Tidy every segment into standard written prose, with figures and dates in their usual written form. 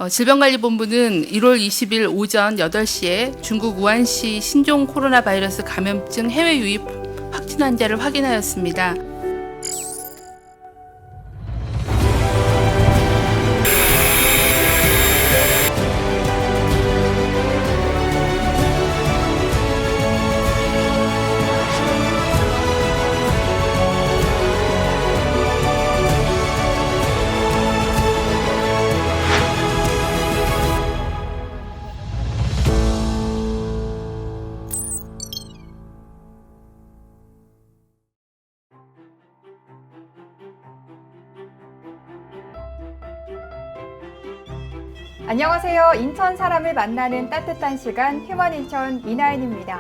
질병관리본부는 1월 20일 오전 8시에 중국 우한시 신종 코로나 바이러스 감염증 해외 유입 확진 환자를 확인하였습니다. 안녕하세요. 인천 사람을 만나는 따뜻한 시간 휴먼인천 이나인입니다.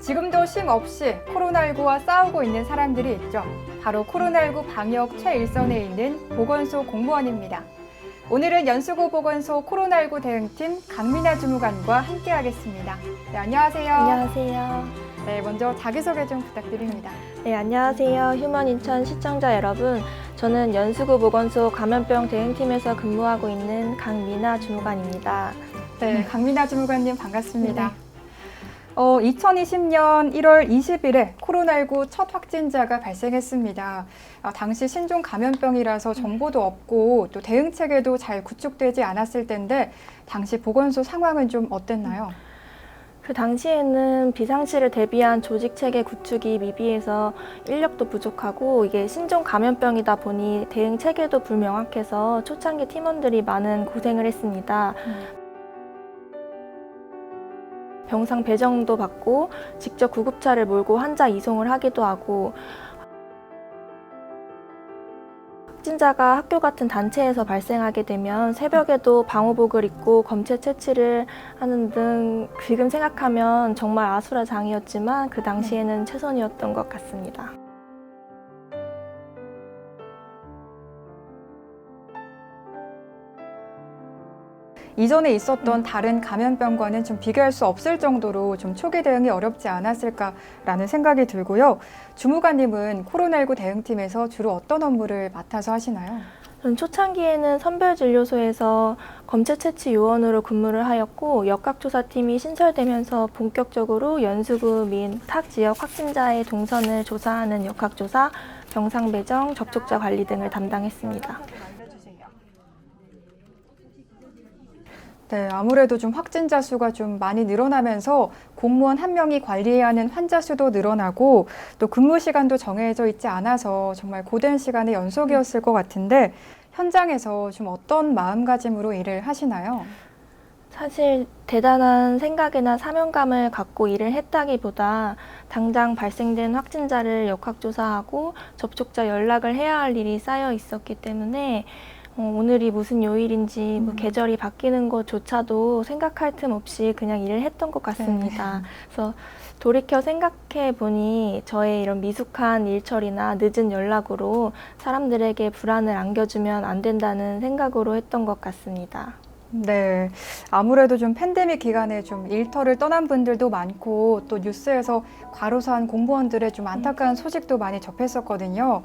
지금도 쉼 없이 코로나19와 싸우고 있는 사람들이 있죠. 바로 코로나19 방역 최일선에 있는 보건소 공무원입니다. 오늘은 연수구 보건소 코로나19 대응팀 강민아 주무관과 함께하겠습니다. 네, 안녕하세요. 안녕하세요. 네, 먼저 자기소개 좀 부탁드립니다. 네, 안녕하세요. 휴먼인천 시청자 여러분. 저는 연수구 보건소 감염병 대응팀에서 근무하고 있는 강민아 주무관입니다. 네, 강민아 주무관님 반갑습니다. 2020년 1월 20일에 코로나19 첫 확진자가 발생했습니다. 당시 신종 감염병이라서 정보도 없고 또 대응 체계도 잘 구축되지 않았을 텐데 당시 보건소 상황은 좀 어땠나요? 그 당시에는 비상시를 대비한 조직 체계 구축이 미비해서 인력도 부족하고 이게 신종 감염병이다 보니 대응 체계도 불명확해서 초창기 팀원들이 많은 고생을 했습니다. 병상 배정도 받고 직접 구급차를 몰고 환자 이송을 하기도 하고 확진자가 학교 같은 단체에서 발생하게 되면 새벽에도 방호복을 입고 검체 채취를 하는 등 지금 생각하면 정말 아수라장이었지만 그 당시에는 최선이었던 것 같습니다. 이전에 있었던 다른 감염병과는 좀 비교할 수 없을 정도로 좀 초기 대응이 어렵지 않았을까라는 생각이 들고요. 주무관님은 코로나19 대응팀에서 주로 어떤 업무를 맡아서 하시나요? 저는 초창기에는 선별진료소에서 검체 채취 요원으로 근무를 하였고 역학조사팀이 신설되면서 본격적으로 연수구 및 타 지역 확진자의 동선을 조사하는 역학조사, 병상 배정, 접촉자 관리 등을 담당했습니다. 네, 아무래도 좀 확진자 수가 좀 많이 늘어나면서 공무원 한 명이 관리해야 하는 환자 수도 늘어나고 또 근무 시간도 정해져 있지 않아서 정말 고된 시간의 연속이었을 것 같은데 현장에서 좀 어떤 마음가짐으로 일을 하시나요? 사실 대단한 생각이나 사명감을 갖고 일을 했다기보다 당장 발생된 확진자를 역학조사하고 접촉자 연락을 해야 할 일이 쌓여 있었기 때문에 오늘이 무슨 요일인지 계절이 바뀌는 것조차도 생각할 틈 없이 그냥 일을 했던 것 같습니다. 그래서 돌이켜 생각해 보니 저의 이런 미숙한 일처리나 늦은 연락으로 사람들에게 불안을 안겨주면 안 된다는 생각으로 했던 것 같습니다. 네, 아무래도 좀 팬데믹 기간에 좀 일터를 떠난 분들도 많고 또 뉴스에서 과로사한 공무원들의 좀 안타까운 소식도 많이 접했었거든요.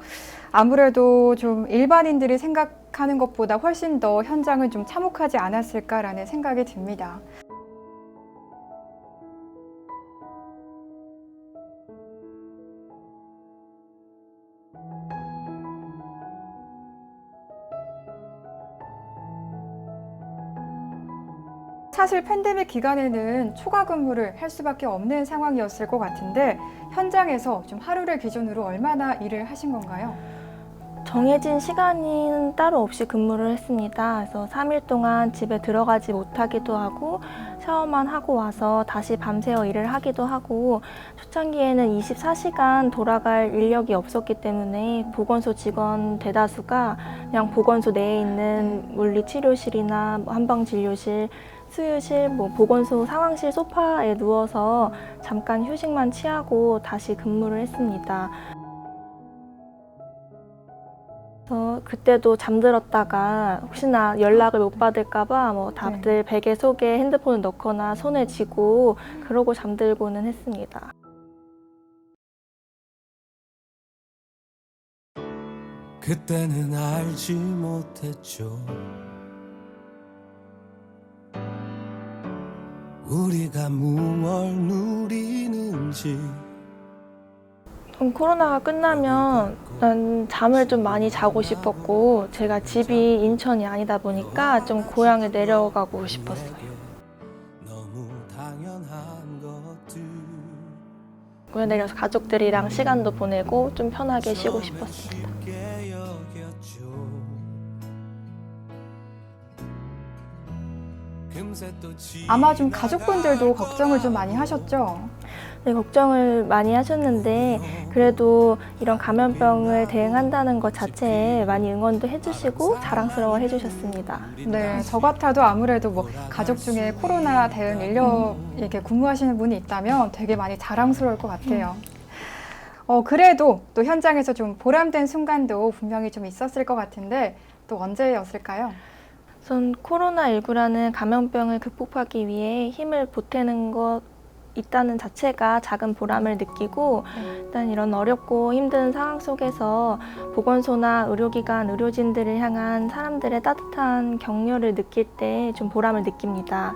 아무래도 좀 일반인들이 생각하는 것보다 훨씬 더 현장은 좀 참혹하지 않았을까라는 생각이 듭니다. 사실 팬데믹 기간에는 초과 근무를 할 수밖에 없는 상황이었을 것 같은데 현장에서 좀 하루를 기준으로 얼마나 일을 하신 건가요? 정해진 시간은 따로 없이 근무를 했습니다. 그래서 3일 동안 집에 들어가지 못하기도 하고 샤워만 하고 와서 다시 밤새워 일을 하기도 하고 초창기에는 24시간 돌아갈 인력이 없었기 때문에 보건소 직원 대다수가 그냥 보건소 내에 있는 물리치료실이나 한방진료실, 수유실, 보건소 상황실 소파에 누워서 잠깐 휴식만 취하고 다시 근무를 했습니다. 그때도 잠들었다가 혹시나 연락을 못 받을까봐 다들 베개 속에 핸드폰을 넣거나 손에 쥐고 그러고 잠들고는 했습니다. 그때는 알지 못했죠. 우리가 무얼 누리는지. 코로나가 끝나면 난 잠을 좀 많이 자고 싶었고, 제가 집이 인천이 아니다 보니까 좀 고향에 내려가고 싶었어요. 너무 당연한 것들. 고향 내려서 가족들이랑 시간도 보내고 좀 편하게 쉬고 싶었습니다. 깊게 여겼죠. 금세 또 아마 좀 가족분들도 걱정을 좀 많이 하셨죠? 네, 걱정을 많이 하셨는데 그래도 이런 감염병을 대응한다는 것 자체에 많이 응원도 해주시고 자랑스러워 해주셨습니다. 네, 저 같아도 아무래도 뭐 가족 중에 코로나 대응 인력에게 근무하시는 분이 있다면 되게 많이 자랑스러울 것 같아요. 그래도 또 현장에서 좀 보람된 순간도 분명히 좀 있었을 것 같은데 또 언제였을까요? 우선 코로나19라는 감염병을 극복하기 위해 힘을 보태는 것 있다는 자체가 작은 보람을 느끼고, 일단 이런 어렵고 힘든 상황 속에서 보건소나 의료기관, 의료진들을 향한 사람들의 따뜻한 격려를 느낄 때 좀 보람을 느낍니다.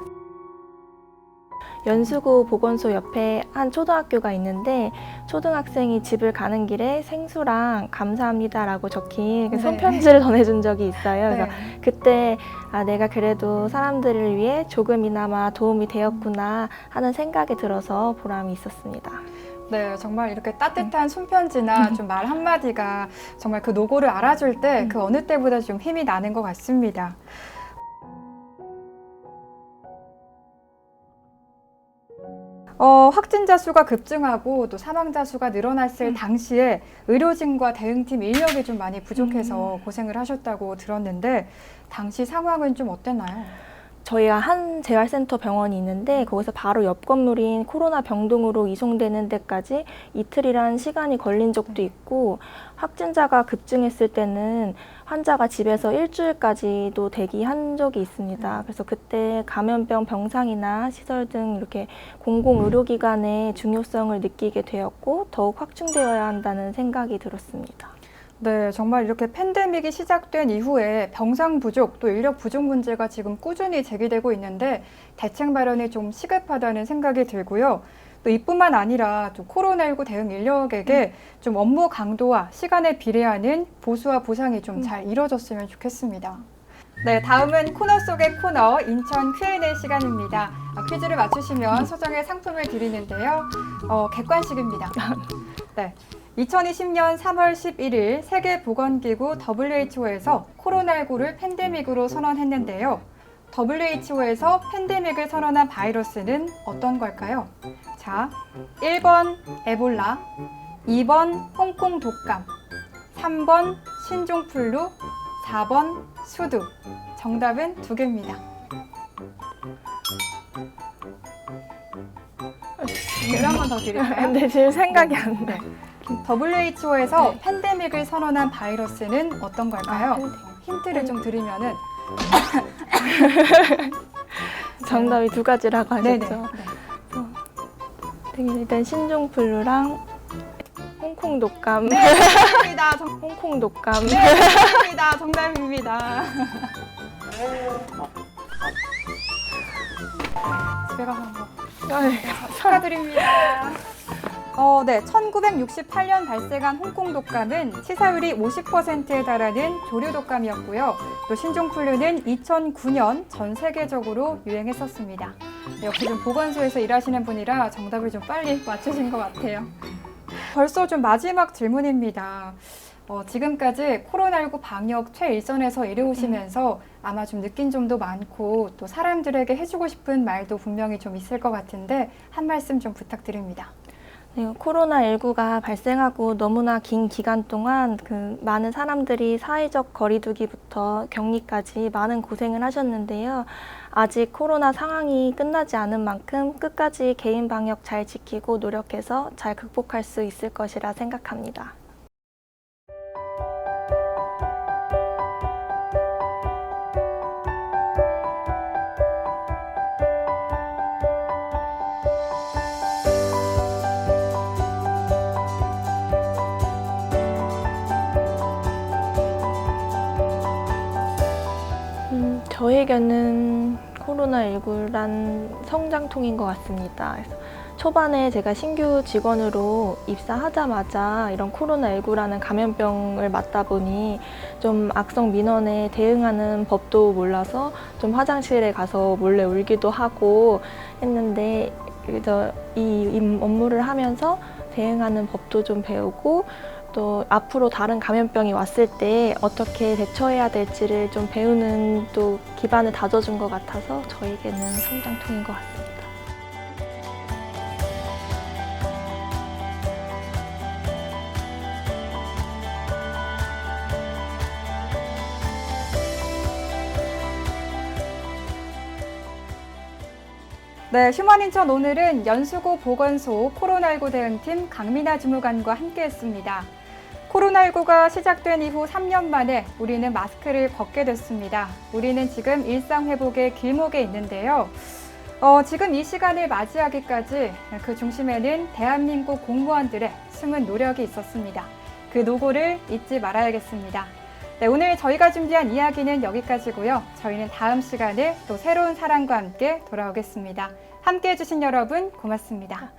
연수구 보건소 옆에 한 초등학교가 있는데 초등학생이 집을 가는 길에 생수랑 감사합니다라고 적힌 네. 손편지를 전해준 적이 있어요. 그래서 네. 그때 내가 그래도 사람들을 위해 조금이나마 도움이 되었구나 하는 생각이 들어서 보람이 있었습니다. 네, 정말 이렇게 따뜻한 손편지나 좀 말 한마디가 정말 그 노고를 알아줄 때 그 어느 때보다 좀 힘이 나는 것 같습니다. 확진자 수가 급증하고 또 사망자 수가 늘어났을 당시에 의료진과 대응팀 인력이 좀 많이 부족해서 고생을 하셨다고 들었는데 당시 상황은 좀 어땠나요? 저희가 한 재활센터 병원이 있는데 거기서 바로 옆 건물인 코로나 병동으로 이송되는 데까지 이틀이라는 시간이 걸린 적도 있고, 확진자가 급증했을 때는 환자가 집에서 일주일까지도 대기한 적이 있습니다. 그래서 그때 감염병 병상이나 시설 등 이렇게 공공의료기관의 중요성을 느끼게 되었고 더욱 확충되어야 한다는 생각이 들었습니다. 네, 정말 이렇게 팬데믹이 시작된 이후에 병상 부족 또 인력 부족 문제가 지금 꾸준히 제기되고 있는데 대책 마련이 좀 시급하다는 생각이 들고요. 또 이뿐만 아니라 또 코로나19 대응 인력에게 좀 업무 강도와 시간에 비례하는 보수와 보상이 좀 잘 이루어졌으면 좋겠습니다. 네, 다음은 코너 속의 코너 인천 Q&A 시간입니다. 퀴즈를 맞추시면 소정의 상품을 드리는데요. 객관식입니다. 네. 2020년 3월 11일 세계보건기구 WHO에서 코로나19를 팬데믹으로 선언했는데요. WHO에서 팬데믹을 선언한 바이러스는 어떤 걸까요? 자, 1번 에볼라, 2번 홍콩 독감, 3번 신종플루, 4번 수두. 정답은 2개입니다. 기회를 한 번 더 드릴까요? 근데 지금 생각이 안 나요. WHO에서 팬데믹을 선언한 바이러스는 어떤 걸까요? 힌트를 좀 드리면은 정답이 2가지라고 하셨죠. 네네. 일단 신종플루랑 홍콩 독감. 네, 정답입니다. 홍콩 독감. 네, 정답입니다. 정답입니다. 집에 가서 한번 축하드립니다. 네, 1968년 발생한 홍콩 독감은 치사율이 50%에 달하는 조류 독감이었고요. 또 신종플루는 2009년 전 세계적으로 유행했었습니다. 역시 좀 보건소에서 일하시는 분이라 정답을 좀 빨리 맞추신 것 같아요. 벌써 좀 마지막 질문입니다. 지금까지 코로나19 방역 최일선에서 일해오시면서 아마 좀 느낀 점도 많고 또 사람들에게 해주고 싶은 말도 분명히 좀 있을 것 같은데 한 말씀 좀 부탁드립니다. 네, 코로나19가 발생하고 너무나 긴 기간 동안 많은 사람들이 사회적 거리두기부터 격리까지 많은 고생을 하셨는데요. 아직 코로나 상황이 끝나지 않은 만큼 끝까지 개인 방역 잘 지키고 노력해서 잘 극복할 수 있을 것이라 생각합니다. 저에게는 코로나19란 성장통인 것 같습니다. 그래서 초반에 제가 신규 직원으로 입사하자마자 이런 코로나19라는 감염병을 맞다 보니 좀 악성 민원에 대응하는 법도 몰라서 좀 화장실에 가서 몰래 울기도 하고 했는데, 그래서 이 업무를 하면서 대응하는 법도 좀 배우고 또 앞으로 다른 감염병이 왔을 때 어떻게 대처해야 될지를 좀 배우는 또 기반을 다져준 것 같아서 저에게는 성장통인 것 같습니다. 네, 휴먼인천 오늘은 연수구 보건소 코로나19 대응팀 강민아 주무관과 함께했습니다. 코로나19가 시작된 이후 3년 만에 우리는 마스크를 벗게 됐습니다. 우리는 지금 일상 회복의 길목에 있는데요. 지금 이 시간을 맞이하기까지 그 중심에는 대한민국 공무원들의 숨은 노력이 있었습니다. 그 노고를 잊지 말아야겠습니다. 네, 오늘 저희가 준비한 이야기는 여기까지고요. 저희는 다음 시간에 또 새로운 사람과 함께 돌아오겠습니다. 함께해 주신 여러분 고맙습니다.